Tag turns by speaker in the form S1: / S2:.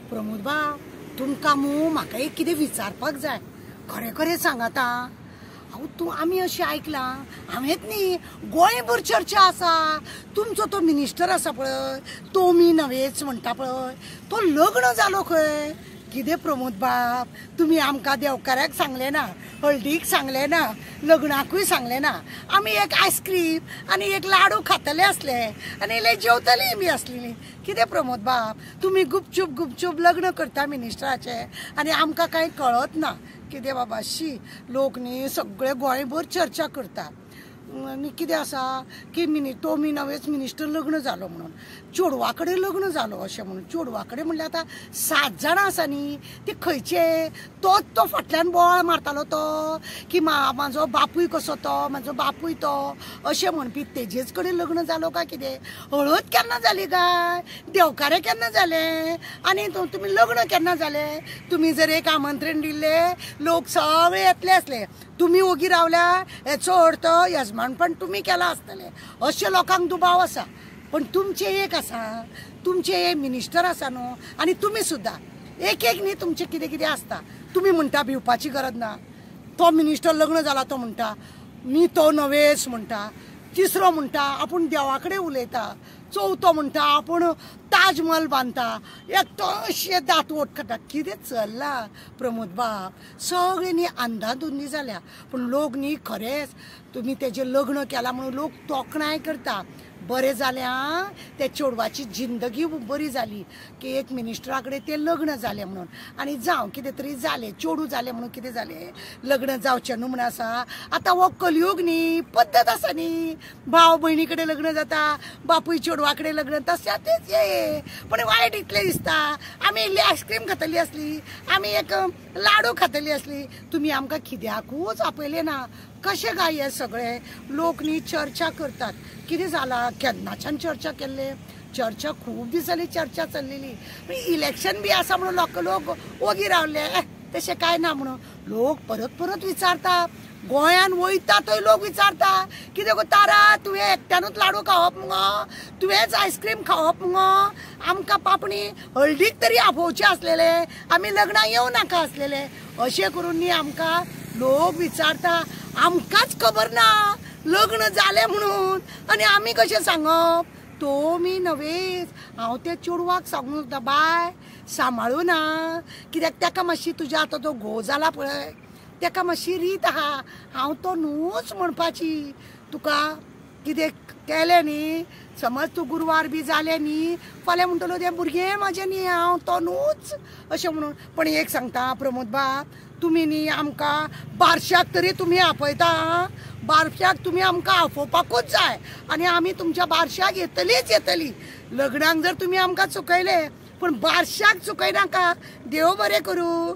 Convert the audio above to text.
S1: प्रमोद भाव तुमकां म्हाका एक कितें विचारपाक जाय. खरें खरें सांगात आं. तू आमी अशें आयकलां हांवेंच न्ही गोंयभर चर्चा आसा. तुमचो तो मिनिस्टर आसा पळय टोमी नवेज म्हणटा पळय तो लग्न जालो खंय. कितें प्रमोद बाब तुमी आमकां देवकाराक सांगलें ना, हळदीक सांगलें ना, लग्नाकूय सांगलें ना. आमी एक आयस्क्रीम आनी एक लाडू खातले आसले आनी इल्ले जेवतलीं बी आसलेलीं. कितें प्रमोद बाब तुमी गुपचूप गुपचूप लग्न करता मिनिस्टराचें आनी आमकां कांय कळत ना. कितें बाबा शी लोक न्ही सगळे गोंयभर चर्चा करता. आनी कितें आसा की टोमी नवेज मिनिस्टर लग्न जालो म्हणून चेडवा कडेन लग्न जालो अशें म्हणून. चेडवा कडेन म्हणल्यार आतां 7 जाणां आसा न्ही ती खंयचे. तोच तो फाटल्यान बोवाळ मारतालो तो की म्हाजो बापूय कसो तो, म्हाजो बापूय तो अशें म्हणपी तेजेच कडेन लग्न जालो काय कितें. हळद केन्ना जाली काय, देवकारें केन्ना जालें आनी तुमी लग्न केन्ना जालें. तुमी जर एक आमंत्रण दिल्लें लोक सगळे येतले आसले. तुमी ओगी रावल्या हेचो अर्थ यजमानपण तुमी केला आसतलें अशें लोकांक दुबाव आसा. पण तुमचे एक आसा, तुमचे मिनिस्टर आसा न्हू आनी तुमी सुद्दां एक न्ही तुमचें कितें कितें आसता. तुमी म्हणटा भिवपाची गरज ना. तो मिनिस्टर लग्न जाला तो म्हणटा मी तो नवेश म्हणटा. तिसरो म्हणटा आपूण देवा कडेन उलयता. चवथो म्हणटा आपूण ताजमहल बांदता. एकटो अशें दांतवट काडटा. कितें चल्लां प्रमोद बाब. सगळीं न्ही अंधाधुंदी जाल्या. पूण लोक न्ही खरेंच तुमी तेजें लग्न केलां म्हणून लोक तोखणाय करता. बरें जालें आं त्या चेडवाची जिंदगी बरी जाली की एक मिनिस्टरा कडेन तें लग्न जालें म्हणून. आनी जावं कितें तरी जालें चेडू जालें म्हणून कितें जालें लग्न जावचें न्हू म्हण आसा. आतां हो कलियूग न्ही पद्दत आसा न्ही. भाव भयणी कडेन लग्न जाता, बापूय चेडवा कडेन लग्न तशें तेच हे. पण वायट इतलें दिसता आमी इल्ली आयस्क्रीम खातली आसली, आमी एक लाडू खातली आसली. तुमी आमकां कित्याकूच आपयलें ना. कशें काय हे सगळे लोक न्ही चर्चा करतात. कितें जालां केन्नाच्यान चर्चा केल्ले. चर्चा खूब दीस जाली चर्चा चल्लेली. इलेक्शन बी आसा म्हणून लोक ओगी रावले तशें कांय ना म्हणून. लोक परत परत विचारता. गोंयान वयता थंय लोक विचारता कितें गो तारा तुवें एकट्यानूच लाडू खावप मुगो, तुवेंच आयस्क्रीम खावप मुगो. आमकां पापणी हळदीक तरी आपोवचें आसलेले, आमी लग्नाक येवं नाका आसलेले. अशें करून न्ही आमकां लोक विचारता. आमकांच खबर ना लग्न जालें म्हणून आनी आमी कशें सांगप. टोमी नवेज हांव त्या चेडवाक सांगूं सुद्दां बाय सांबाळूं ना. कित्याक ताका मातशी तुज्या आतां तो घोव जाला पळय ताका मातशी रीत आहा. हांव तो न्हूच म्हणपाची. तुका कितें केलें न्ही समज तूं गुरवार बी जालें न्ही फाल्यां म्हणटलो तें भुरगें म्हाजें न्ही हांव तो न्हूच अशें म्हणून. पण एक सांगता प्रमोद बाब तुमी न्ही आमकां बारशाक तरी तुमी आपयता. बारशाक तुमी आमकां आपोवपाकूच जाय आनी आमी तुमच्या बारशाक येतलीच येतली. लग्नाक जर तुमी आमकां चुकयले पण बारशाक चुकयनाका. देव बरें करूं.